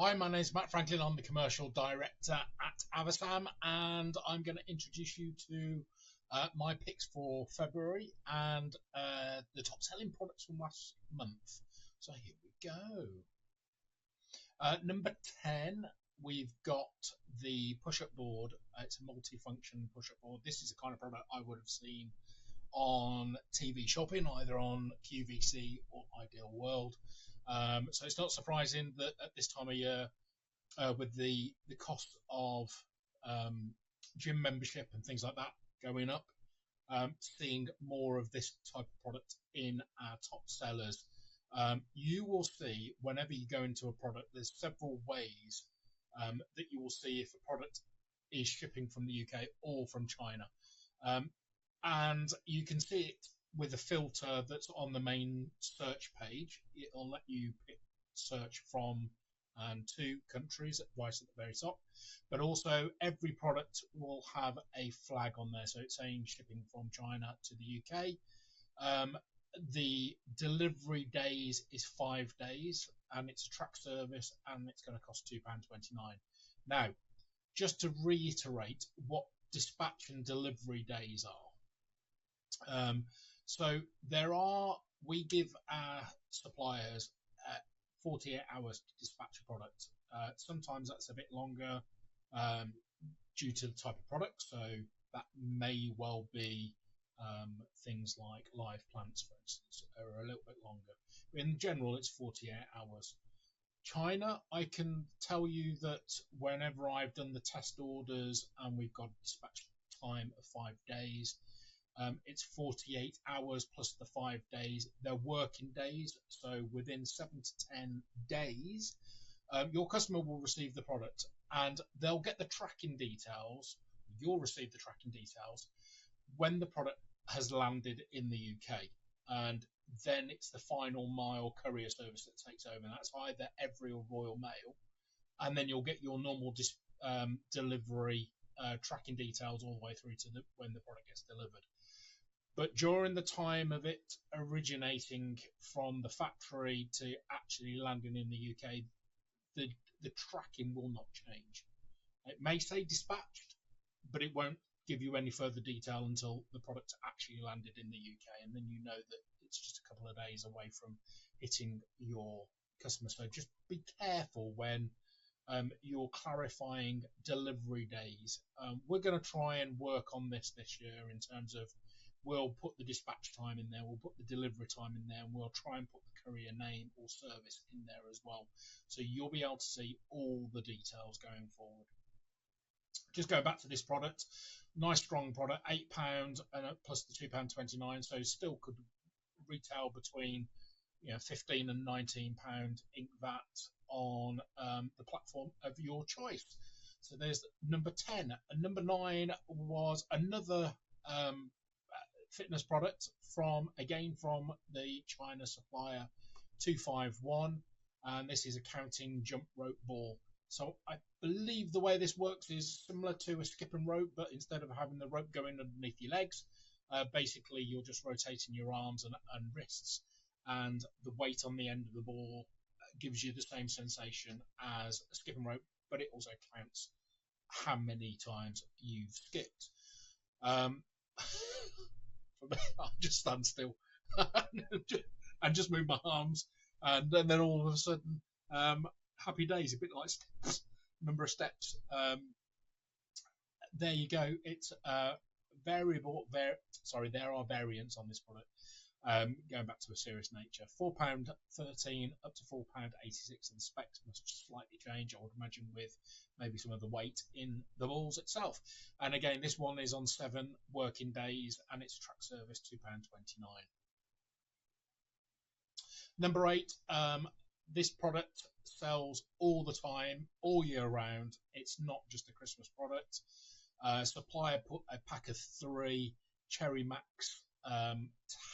Hi, my name is Matt Franklin. I'm the commercial director at Avasam, and I'm going to introduce you to my picks for February and the top selling products from last month. So here we go. Number 10, we've got the push-up board. It's a multi-function push-up board. This is the kind of product I would have seen on TV shopping, either on QVC or Ideal World. So it's not surprising that at this time of year, with the cost of gym membership and things like that going up, seeing more of this type of product in our top sellers. You will see whenever you go into a product, there's several ways that you will see if a product is shipping from the UK or from China. And you can see it with a filter that's on the main search page. It'll let you pick search from two countries right at the very top, but also every product will have a flag on there, so it's saying shipping from China to the UK. The delivery days is 5 days, and it's a track service, and it's going to cost £2.29. Now, just to reiterate what dispatch and delivery days are. So we give our suppliers 48 hours to dispatch a product. Sometimes that's a bit longer due to the type of product, so that may well be things like live plants, for instance, are a little bit longer. In general, it's 48 hours. China, I can tell you that whenever I've done the test orders and we've got a dispatch time of 5 days, it's 48 hours plus the 5 days. They're working days, so within 7 to 10 days, your customer will receive the product, and they'll get the tracking details. You'll receive the tracking details when the product has landed in the UK, and then it's the final mile courier service that takes over, and that's either Every or Royal Mail, and then you'll get your normal delivery tracking details all the way through to when the product gets delivered. But during the time of it originating from the factory to actually landing in the UK, the tracking will not change. It may say dispatched, but it won't give you any further detail until the product actually landed in the UK, and then you know that it's just a couple of days away from hitting your customer. So just be careful when you're clarifying delivery days. We're going to try and work on this year in terms of, we'll put the dispatch time in there, we'll put the delivery time in there, and we'll try and put the courier name or service in there as well. So you'll be able to see all the details going forward. Just going back to this product, nice strong product, £8 and plus the £2.29, so still could retail between £15 and £19 ink VAT on the platform of your choice. So there's number 10. And number 9 was another fitness product from the China supplier 251, and this is a counting jump rope ball. So I believe the way this works is similar to a skip and rope, but instead of having the rope going underneath your legs, basically you're just rotating your arms and wrists, and the weight on the end of the ball gives you the same sensation as a skip and rope, but it also counts how many times you've skipped. I'll just stand still and just move my arms, and then all of a sudden, happy days, a bit like steps, number of steps. There you go. It's variable. There are variants on this product. Going back to a serious nature, £4.13 up to £4.86, and the specs must slightly change, I would imagine, with maybe some of the weight in the balls itself. And again, this one is on 7 working days, and it's track service £2.29. Number 8, this product sells all the time, all year round. It's not just a Christmas product. Supplier put a pack of 3 Cherry Max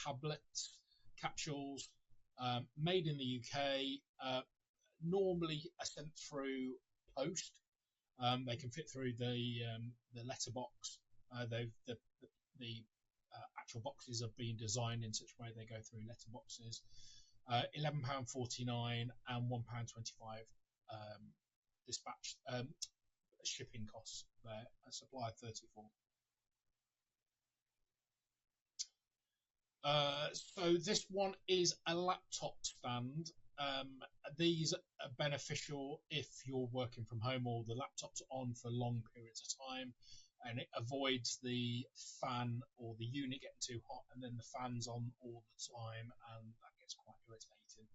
tablets, capsules, made in the UK, normally are sent through post. They can fit through the letterbox. The actual boxes are being designed in such a way they go through letterboxes. £11.49 and £1.25 dispatch shipping costs there. A supply 34. So this one is a laptop stand. Um, these are beneficial if you're working from home or the laptop's on for long periods of time, and it avoids the fan or the unit getting too hot, and then the fan's on all the time, and that gets quite irritating.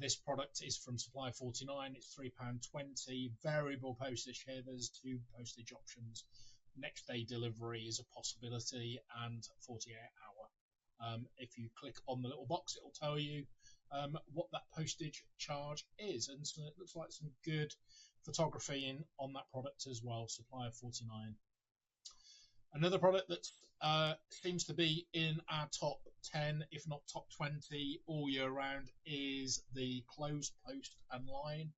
This product is from Supply 49. It's £3.20. Variable postage here. There's two postage options. Next day delivery is a possibility, and 48 hour. If you click on the little box, it will tell you what that postage charge is, and so it looks like some good photography in on that product as well. Supplier 49. Another product that seems to be in our top 10, if not top 20, all year round is the closed post and line.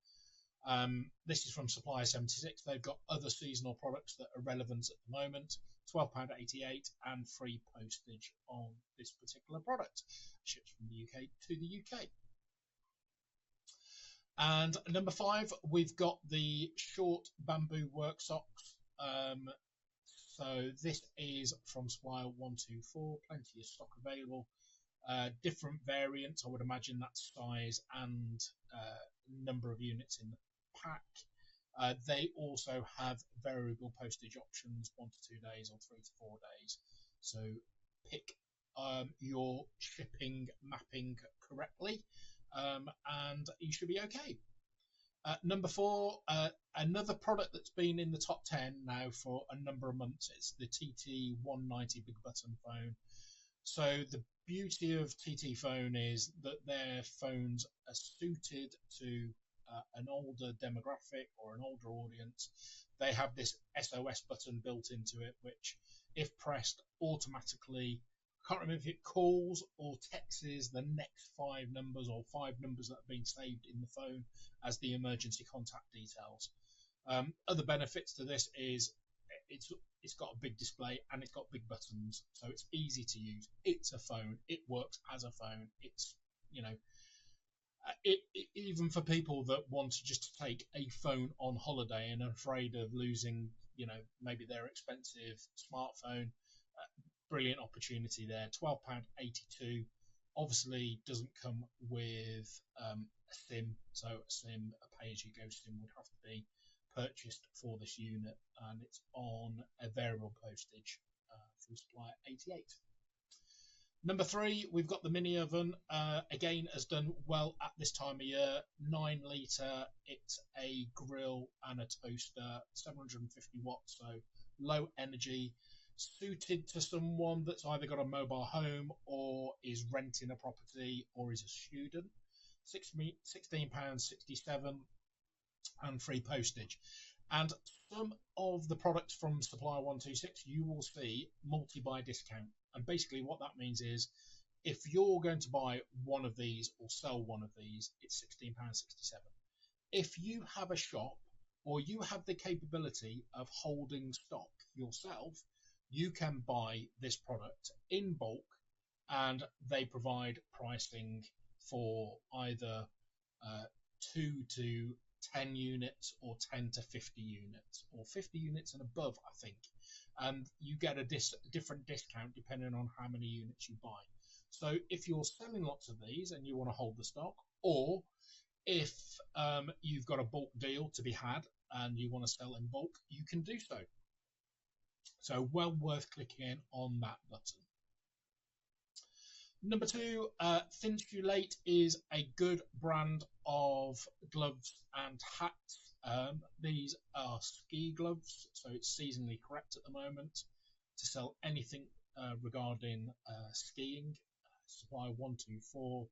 This is from Supplier 76. They've got other seasonal products that are relevant at the moment. £12.88 and free postage on this particular product. Ships from the UK to the UK. And number 5, we've got the short bamboo work socks. So this is from Supplier 124. Plenty of stock available. Different variants. I would imagine that's size and number of units in the pack. They also have variable postage options, 1 to 2 days or 3 to 4 days. So pick your shipping mapping correctly, and you should be okay. Number 4, another product that's been in the top 10 now for a number of months. It's the TT190 big button phone. So the beauty of TT phone is that their phones are suited to an older demographic or an older audience. They have this SOS button built into it, which, if pressed, automatically, I can't remember if it calls or texts the next 5 numbers or 5 numbers that have been saved in the phone as the emergency contact details. Other benefits to this is it's got a big display and it's got big buttons, so it's easy to use. It's a phone. It works as a phone. It's, you know, even for people that want to just take a phone on holiday and are afraid of losing, you know, maybe their expensive smartphone, brilliant opportunity there. £12.82. Obviously doesn't come with a SIM, so a pay-as-you-go SIM would have to be purchased for this unit, and it's on a variable postage from Supplier 88. Number 3, we've got the mini oven. Again, has done well at this time of year. 9 litre. It's a grill and a toaster. 750 watts, so low energy. Suited to someone that's either got a mobile home or is renting a property or is a student. £16.67 and free postage. And some of the products from Supplier 126 you will see multi-buy discount. And basically what that means is if you're going to buy one of these or sell one of these, it's £16.67. If you have a shop or you have the capability of holding stock yourself, you can buy this product in bulk, and they provide pricing for either 2 to 10 units or 10 to 50 units or 50 units and above, I think. And you get a different discount depending on how many units you buy. So if you're selling lots of these and you want to hold the stock, or if you've got a bulk deal to be had and you want to sell in bulk, you can do so. So well worth clicking on that button. Number 2, Thinsulate is a good brand of gloves and hats. These are ski gloves, so it's seasonally correct at the moment to sell anything regarding skiing. Supply 124,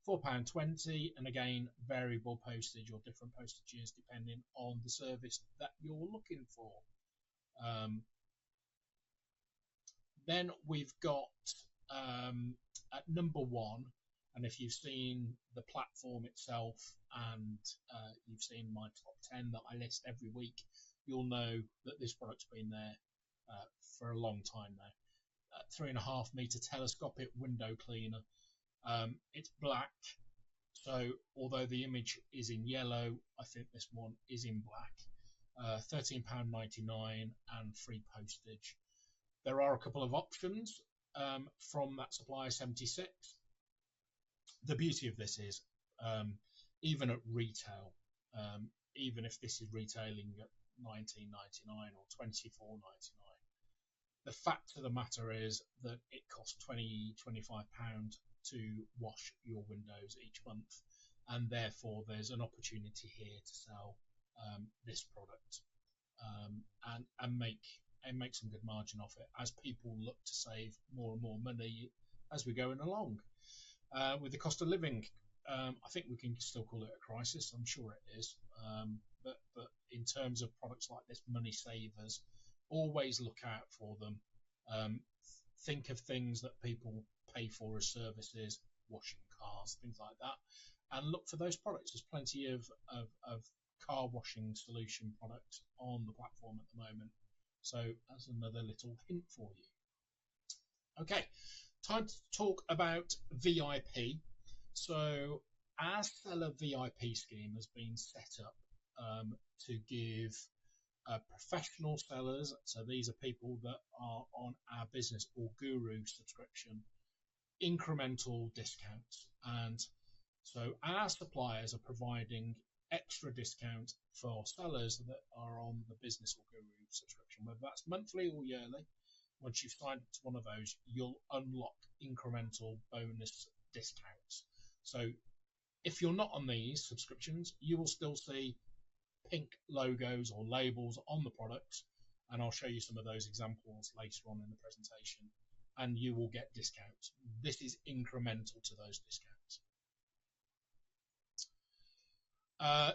£4.20, and again variable postage or different postages depending on the service that you're looking for. Then we've got at number 1, and if you've seen the platform itself and you've seen my top 10 that I list every week, you'll know that this product's been there for a long time now. 3.5 meter telescopic window cleaner. It's black, So although the image is in yellow, I think this one is in black. £13.99 and free postage. There are a couple of options from that supplier 76. The beauty of this is, even at retail, even if this is retailing at 19.99 or 24.99, the fact of the matter is that it costs £25 to wash your windows each month, and therefore there's an opportunity here to sell this product and make some good margin off it as people look to save more and more money as we're going along. With the cost of living, I think we can still call it a crisis. I'm sure it is. But in terms of products like this, money savers, always look out for them. Think of things that people pay for as services, washing cars, things like that, and look for those products. There's plenty of car washing solution products on the platform at the moment. So that's another little hint for you. Okay, time to talk about VIP. So our seller VIP scheme has been set up to give professional sellers, so these are people that are on our business or guru subscription, incremental discounts. And so our suppliers are providing extra discount for sellers that are on the business or guru subscription, whether that's monthly or yearly. Once you've signed up to one of those, you'll unlock incremental bonus discounts. So if you're not on these subscriptions, you will still see pink logos or labels on the products, and I'll show you some of those examples later on in the presentation, and you will get discounts. This is incremental to those discounts.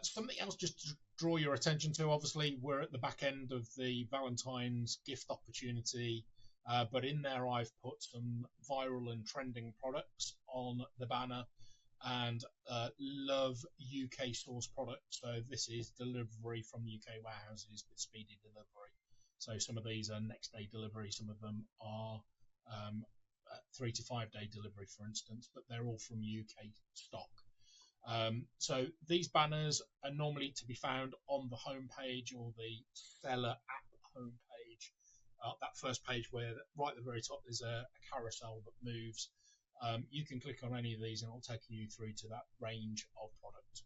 Something else just to draw your attention to, obviously we're at the back end of the Valentine's gift opportunity, but in there I've put some viral and trending products on the banner, and love UK source products. So this is delivery from UK warehouses with speedy delivery. So some of these are next day delivery, some of them are 3 to 5 day delivery, for instance, but they're all from UK stock. So these banners are normally to be found on the home page or the seller app home page. That first page where right at the very top there's a carousel that moves. You can click on any of these and it'll take you through to that range of products.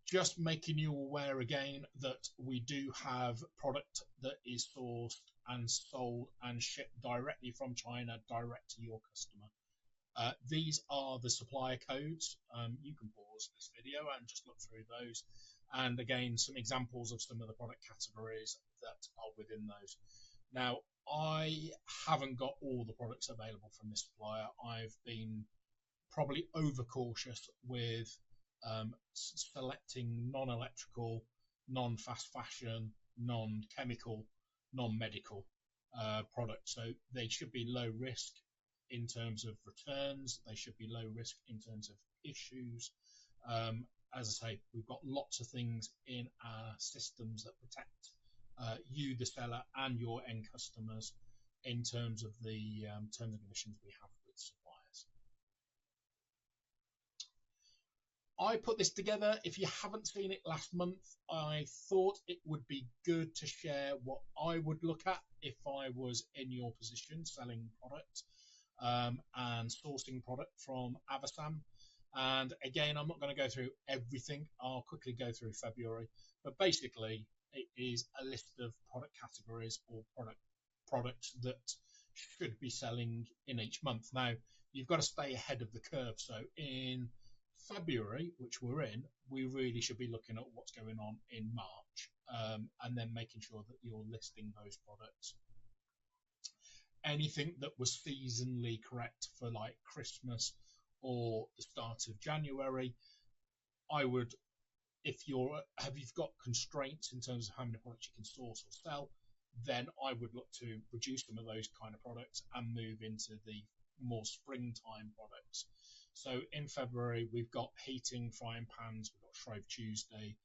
Just making you aware again that we do have product that is sourced and sold and shipped directly from China direct to your customer. These are the supplier codes. You can pause this video and just look through those, and again some examples of some of the product categories that are within those. Now I haven't got all the products available from this supplier. I've been probably overcautious with selecting non-electrical, non-fast fashion, non-chemical, non-medical products. So they should be low risk in terms of returns. They should be low risk in terms of issues. As I say, we've got lots of things in our systems that protect you, the seller, and your end customers in terms of the terms and conditions we have with suppliers. I put this together. If you haven't seen it last month, I thought it would be good to share what I would look at if I was in your position selling product and sourcing product from Avasam. And again, I'm not going to go through everything. I'll quickly go through February, but basically it is a list of product categories or products that should be selling in each month. Now you've got to stay ahead of the curve. So in February, which we're in, we really should be looking at what's going on in March, and then making sure that you're listing those products. Anything that was seasonally correct for like Christmas or the start of January, I would, if you've got constraints in terms of how many products you can source or sell, then I would look to reduce some of those kind of products and move into the more springtime products. So in February, we've got heating, frying pans, we've got Shrove Tuesday,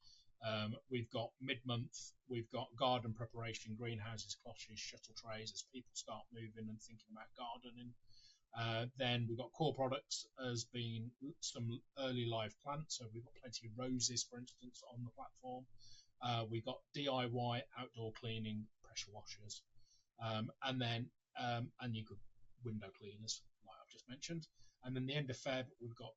we've got mid-month, we've got garden preparation, greenhouses, cloches, shuttle trays, as people start moving and thinking about gardening. Then we've got core products as being some early live plants. So we've got plenty of roses, for instance, on the platform. We've got DIY outdoor cleaning, pressure washers, and you could window cleaners, like I've just mentioned. And then the end of Feb, we've got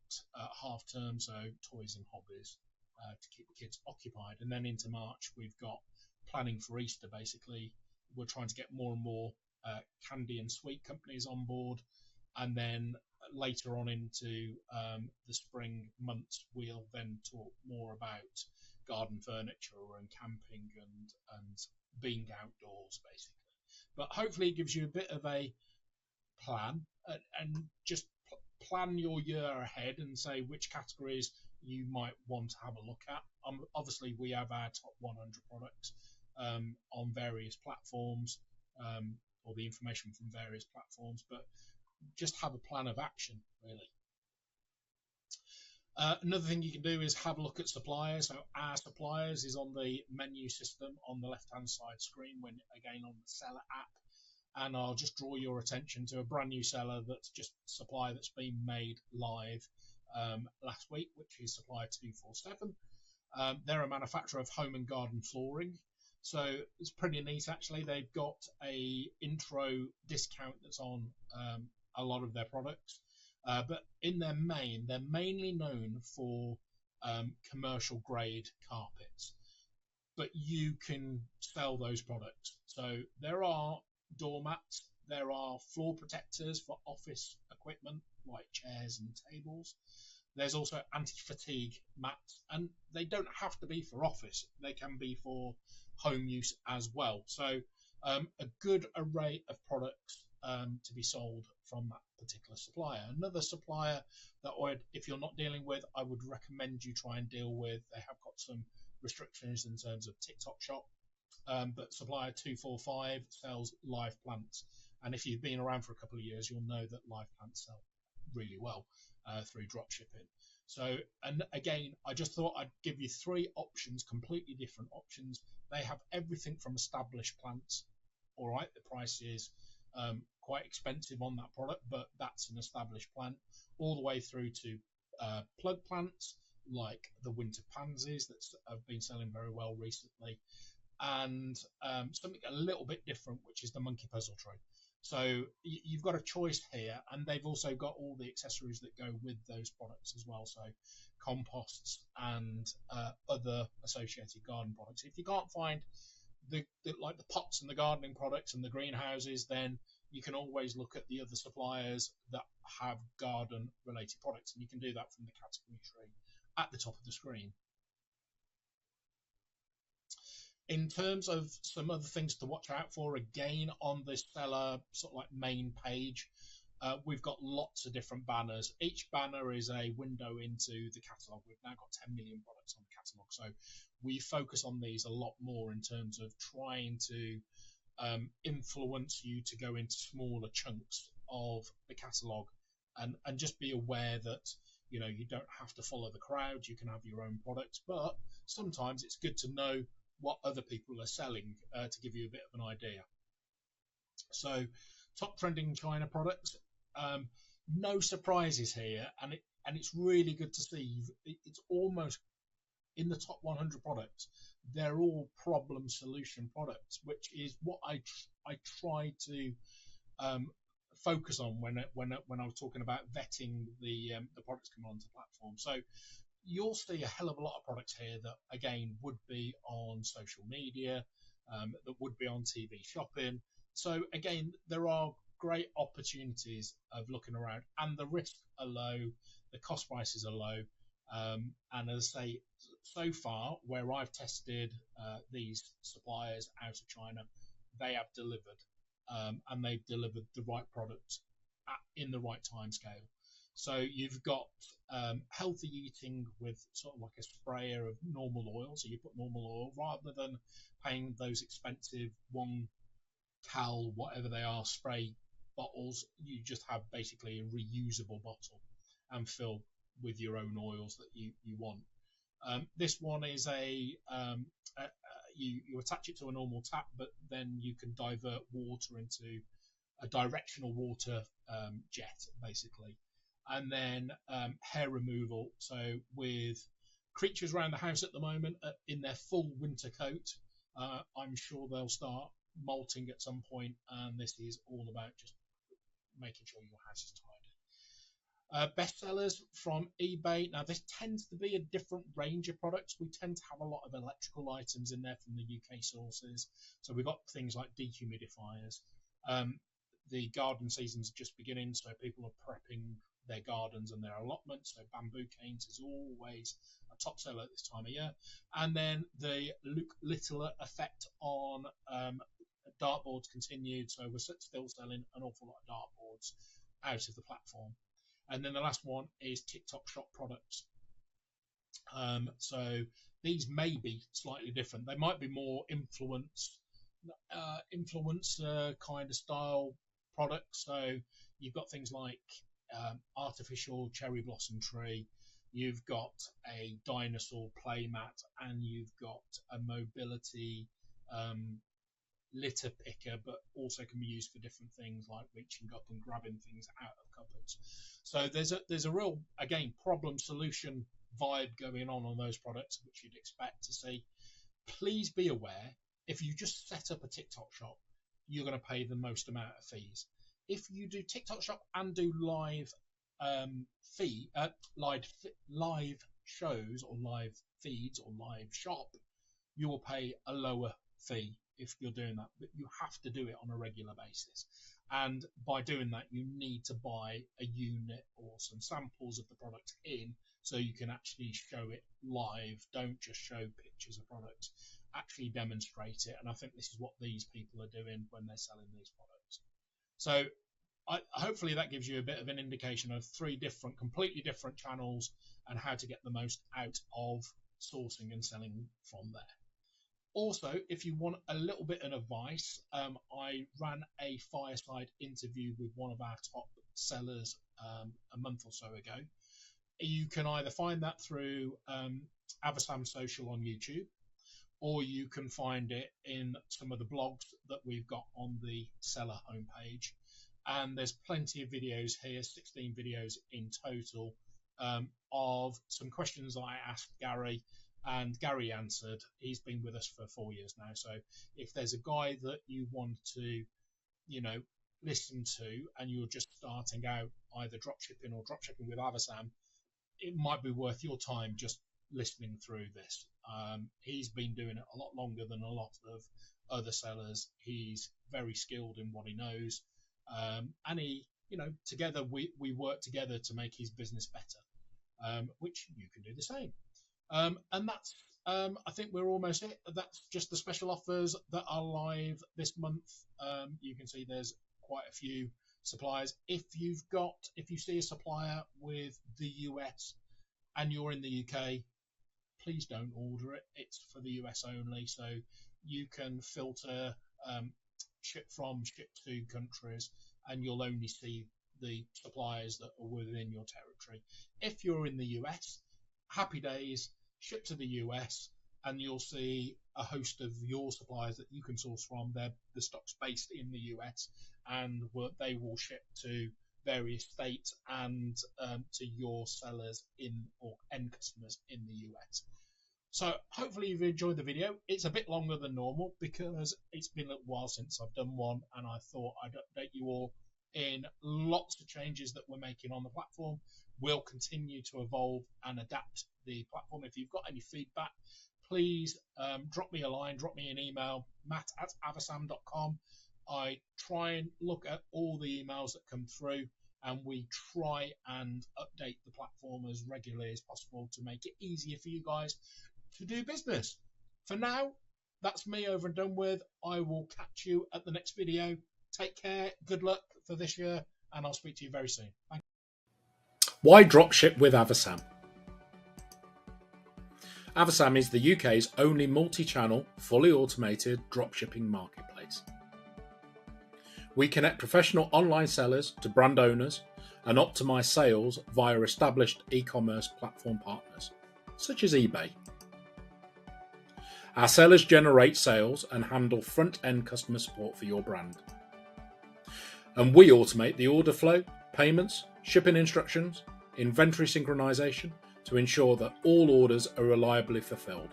half term, so toys and hobbies to keep the kids occupied. And then into March, we've got planning for Easter, basically. We're trying to get more and more candy and sweet companies on board. And then later on into the spring months, we'll then talk more about garden furniture and camping and being outdoors, basically. But hopefully it gives you a bit of a plan and just plan your year ahead and say which categories you might want to have a look at. Obviously, we have our top 100 products on various platforms, or the information from various platforms, but just have a plan of action, really. Another thing you can do is have a look at suppliers. So our suppliers is on the menu system on the left-hand side screen, when again on the seller app. And I'll just draw your attention to a brand new seller that's just supplier that's been made live last week, which is supplier 247. They're a manufacturer of home and garden flooring. So it's pretty neat, actually. They've got a intro discount that's on a lot of their products. But in they're mainly known for commercial grade carpets. But you can sell those products. So there are doormats, there are floor protectors for office equipment like chairs and tables. There's also anti-fatigue mats, and they don't have to be for office, they can be for home use as well. So a good array of products to be sold from that particular supplier. Another supplier that if you're not dealing with, I would recommend you try and deal with. They have got some restrictions in terms of TikTok shop, but supplier 245 sells live plants, and if you've been around for a couple of years, you'll know that live plants sell really well through drop shipping. So, and again, I just thought I'd give you three options, completely different options. They have everything from established plants. All right, the price is quite expensive on that product, but that's an established plant, all the way through to plug plants like the winter pansies that have been selling very well recently, and something a little bit different, which is the monkey puzzle tree. So you've got a choice here, and they've also got all the accessories that go with those products as well, so composts and other associated garden products. If you can't find like the pots and the gardening products and the greenhouses, then you can always look at the other suppliers that have garden related products, and you can do that from the category tree at the top of the screen. In terms of some other things to watch out for, again on this seller sort of like main page, we've got lots of different banners. Each banner is a window into the catalogue. We've now got 10 million products on the catalogue, so we focus on these a lot more in terms of trying to influence you to go into smaller chunks of the catalogue, and just be aware that you don't have to follow the crowd. You can have your own products, but sometimes it's good to know what other people are selling to give you a bit of an idea. So top trending China products, no surprises here, and it's really good to see. It's almost in the top 100 products, they're all problem solution products, which is what I try to focus on when I was talking about vetting the products coming onto the platform. So you'll see a hell of a lot of products here that again would be on social media, that would be on TV shopping. So again, there are great opportunities of looking around, and the risks are low, the cost prices are low, and as I say, so far where I've tested these suppliers out of China, they have delivered, and they've delivered the right product in the right time scale. So you've got healthy eating with sort of like a sprayer of normal oil. So you put normal oil rather than paying those expensive 1 cal, whatever they are, spray bottles. You just have basically a reusable bottle and fill with your own oils that you want. This one is you attach it to a normal tap, but then you can divert water into a directional water jet, basically. And then hair removal. So with creatures around the house at the moment in their full winter coat, I'm sure they'll start molting at some point, and this is all about just making sure your house is tidy. Bestsellers from eBay. Now, this tends to be a different range of products. We tend to have a lot of electrical items in there from the UK sources. So we've got things like dehumidifiers. The garden season's just beginning, so people are prepping their gardens and their allotments. So bamboo canes is always a top seller at this time of year. And then the Luke Littler effect on dartboards continued. So we're still selling an awful lot of dartboards out of the platform. And then the last one is TikTok shop products. So these may be slightly different. They might be more influencer kind of style products. So you've got things like artificial cherry blossom tree, you've got a dinosaur play mat, and you've got a mobility litter picker, but also can be used for different things like reaching up and grabbing things out of cupboards. So there's a real, again, problem solution vibe going on those products, which you'd expect to see. Please be aware, if you just set up a TikTok shop, you're going to pay the most amount of fees. If you do TikTok shop and do live live shows or live feeds or live shop, you will pay a lower fee if you're doing that, but you have to do it on a regular basis. And by doing that, you need to buy a unit or some samples of the product in, so you can actually show it live. Don't just show pictures of products, actually demonstrate it. And I think this is what these people are doing when they're selling these products. So hopefully that gives you a bit of an indication of three completely different channels and how to get the most out of sourcing and selling from there. Also, if you want a little bit of advice, I ran a fireside interview with one of our top sellers a month or so ago. You can either find that through Avasam Social on YouTube, or you can find it in some of the blogs that we've got on the seller homepage. And there's plenty of videos here, 16 videos in total, of some questions that I asked Gary, and Gary answered. He's been with us for 4 years now. So if there's a guy that you want to, listen to, and you're just starting out either dropshipping or dropshipping with Avasam, it might be worth your time just listening through this. He's been doing it a lot longer than a lot of other sellers. He's very skilled in what he knows. And he, together we work together to make his business better, which you can do the same. And that's, I think we're almost it. That's just the special offers that are live this month. You can see there's quite a few suppliers. If you see a supplier with the US and you're in the UK, please don't order it. It's for the US only. So you can filter ship to countries, and you'll only see the suppliers that are within your territory. If you're in the US, happy days, ship to the US, and you'll see a host of your suppliers that you can source from. The stock's based in the US, and they will ship to various states and to your sellers or end customers in the US. So hopefully you've enjoyed the video. It's a bit longer than normal because it's been a little while since I've done one, and I thought I'd update you all in lots of changes that we're making on the platform. We'll continue to evolve and adapt the platform. If you've got any feedback, please drop me a line, drop me an email, matt@avasam.com. I try and look at all the emails that come through, and we try and update the platform as regularly as possible to make it easier for you guys to do business. For now, that's me over and done with. I will catch you at the next video. Take care, good luck for this year, and I'll speak to you very soon. Thank you. Why dropship with Avasam? Avasam is the UK's only multi-channel, fully automated dropshipping marketplace. We connect professional online sellers to brand owners and optimize sales via established e-commerce platform partners, such as eBay. Our sellers generate sales and handle front-end customer support for your brand. and we automate the order flow, payments, shipping instructions, inventory synchronization to ensure that all orders are reliably fulfilled.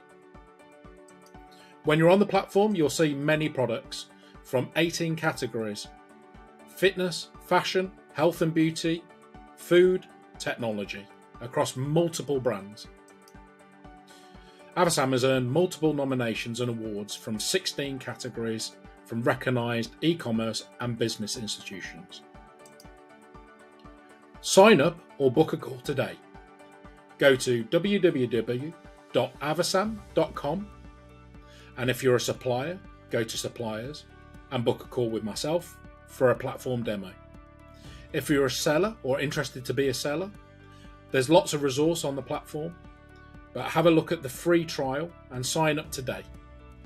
When you're on the platform, you'll see many products from 18 categories: fitness, fashion, health and beauty, food, technology, across multiple brands. Avasam has earned multiple nominations and awards from 16 categories from recognised e-commerce and business institutions. Sign up or book a call today. Go to www.avasam.com, and if you're a supplier, go to suppliers and book a call with myself for a platform demo. If you're a seller or interested to be a seller, there's lots of resource on the platform, but have a look at the free trial and sign up today.